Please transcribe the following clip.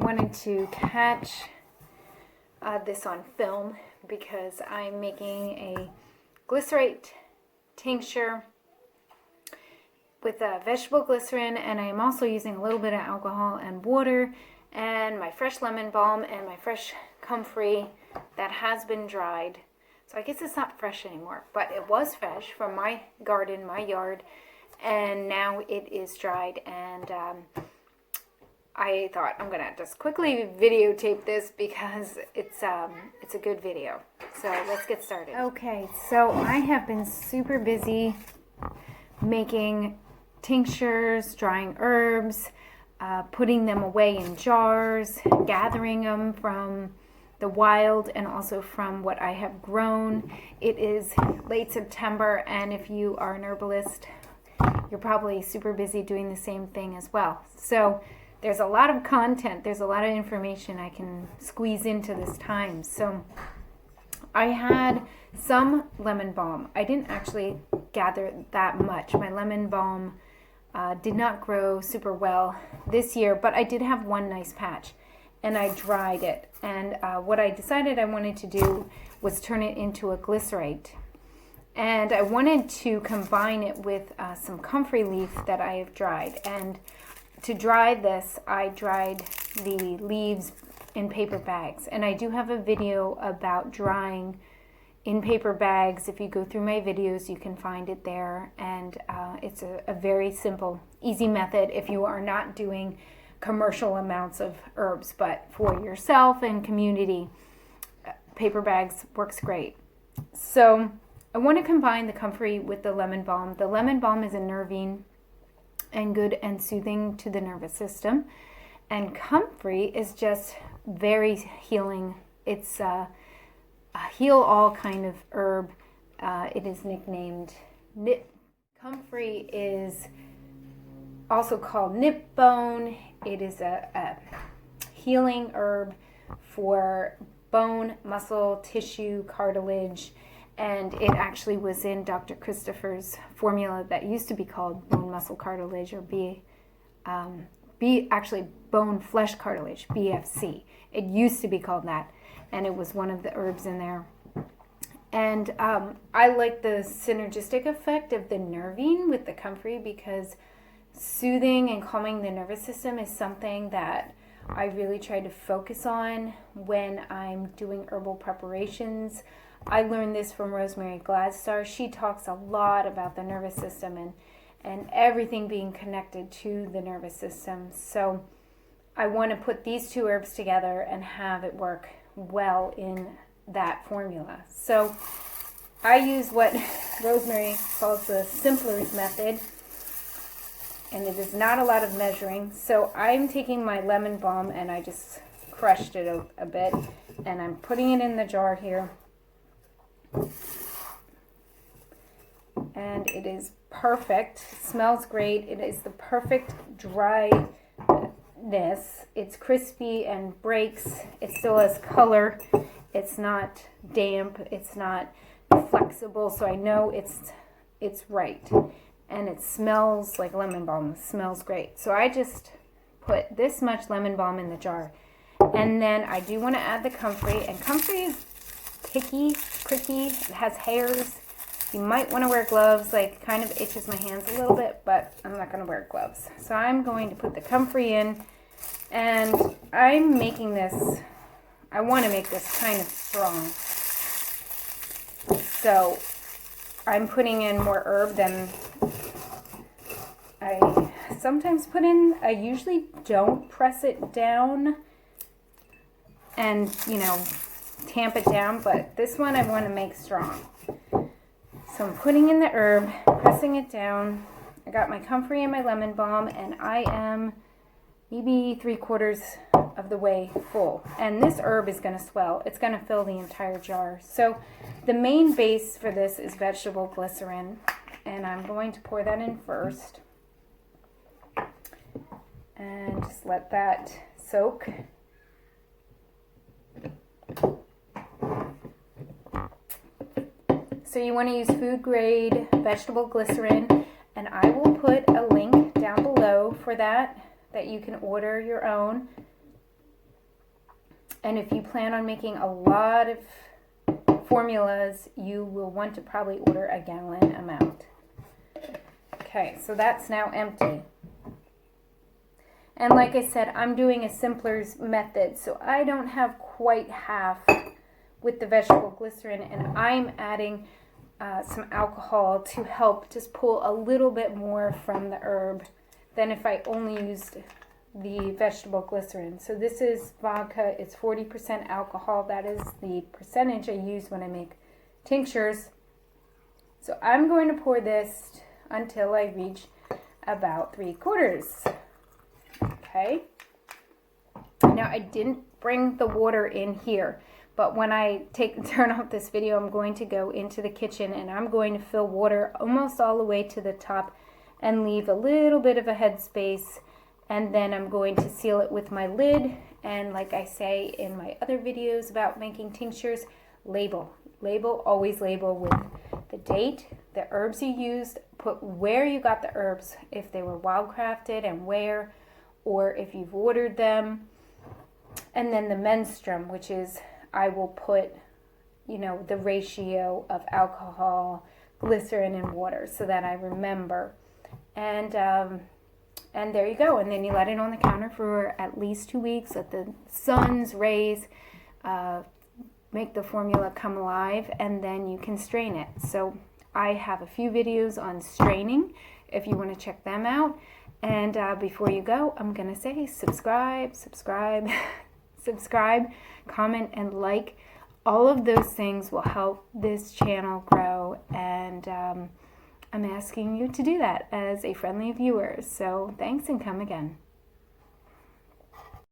wanted to catch this on film because I'm making a glycerate tincture with vegetable glycerin, and I am also using a little bit of alcohol and water and my fresh lemon balm and my fresh comfrey that has been dried. So I guess it's not fresh anymore, but it was fresh from my garden, my yard, and now it is dried. And I thought I'm gonna just quickly videotape this because it's a good video. So let's get started. Okay, so I have been super busy making tinctures, drying herbs, putting them away in jars, gathering them from the wild and also from what I have grown. It is late September, and if you are an herbalist, you're probably super busy doing the same thing as well. So there's a lot of content, there's a lot of information I can squeeze into this time. So I had some lemon balm. I didn't actually gather that much. My lemon balm did not grow super well this year, but I did have one nice patch, and I dried it. And what I decided I wanted to do was turn it into a glycerate. And I wanted to combine it with some comfrey leaf that I have dried. And to dry this, I dried the leaves in paper bags. And I do have a video about drying in paper bags. If you go through my videos, you can find it there. And it's a very simple, easy method if you are not doing commercial amounts of herbs, but for yourself and community, paper bags works great. So I want to combine the comfrey with the lemon balm. The lemon balm is a nervine and good and soothing to the nervous system. And comfrey is just very healing. It's a heal all kind of herb. It is nicknamed comfrey is also called nip bone. It is a healing herb for bone, muscle, tissue, cartilage, and it actually was in Dr. Christopher's formula that used to be called bone, muscle, cartilage, or actually bone, flesh, cartilage, BFC. It used to be called that, and it was one of the herbs in there. And I like the synergistic effect of the nervine with the comfrey because soothing and calming the nervous system is something that I really try to focus on when I'm doing herbal preparations. I learned this from Rosemary Gladstar. She talks a lot about the nervous system and everything being connected to the nervous system. So I want to put these two herbs together and have it work well in that formula. So I use what Rosemary calls the simpler's method, and it is not a lot of measuring. So I'm taking my lemon balm and I just crushed it a bit, and I'm putting it in the jar here. And it is perfect. It smells great. It is the perfect dryness. It's crispy and breaks. It still has color. It's not damp. It's not flexible. So I know it's right. And it smells like lemon balm. It smells great. So I just put this much lemon balm in the jar. And then I do want to add the comfrey. And comfrey is picky, pricky. It has hairs. You might want to wear gloves. Like, kind of itches my hands a little bit, but I'm not going to wear gloves. So I'm going to put the comfrey in. And I'm making this, I want to make this kind of strong. So I'm putting in more herb than I sometimes put in. I usually don't press it down and, tamp it down, but this one I want to make strong. So I'm putting in the herb, pressing it down. I got my comfrey and my lemon balm, and I am maybe 3/4 of the way full. And this herb is going to swell. It's going to fill the entire jar. So the main base for this is vegetable glycerin, and I'm going to pour that in first. And just let that soak. So you want to use food grade vegetable glycerin, and I will put a link down below for that you can order your own. And if you plan on making a lot of formulas, you will want to probably order a gallon amount. Okay, so that's now empty. And like I said, I'm doing a simpler method, so I don't have quite half with the vegetable glycerin, and I'm adding some alcohol to help just pull a little bit more from the herb than if I only used the vegetable glycerin. So this is vodka, it's 40% alcohol. That is the percentage I use when I make tinctures. So I'm going to pour this until I reach about 3/4. Okay. Now I didn't bring the water in here, but when I turn off this video, I'm going to go into the kitchen and I'm going to fill water almost all the way to the top and leave a little bit of a headspace, and then I'm going to seal it with my lid. And like I say in my other videos about making tinctures, label, always label with the date, the herbs you used, put where you got the herbs, if they were wildcrafted and where, or if you've ordered them, and then the menstruum, which is, I will put, the ratio of alcohol, glycerin, and water so that I remember. And there you go. And then you let it on the counter for at least 2 weeks. Let the sun's rays make the formula come alive, and then you can strain it. So I have a few videos on straining if you want to check them out. And before you go, I'm going to say subscribe, comment, and like. All of those things will help this channel grow, and I'm asking you to do that as a friendly viewer. So thanks, and come again.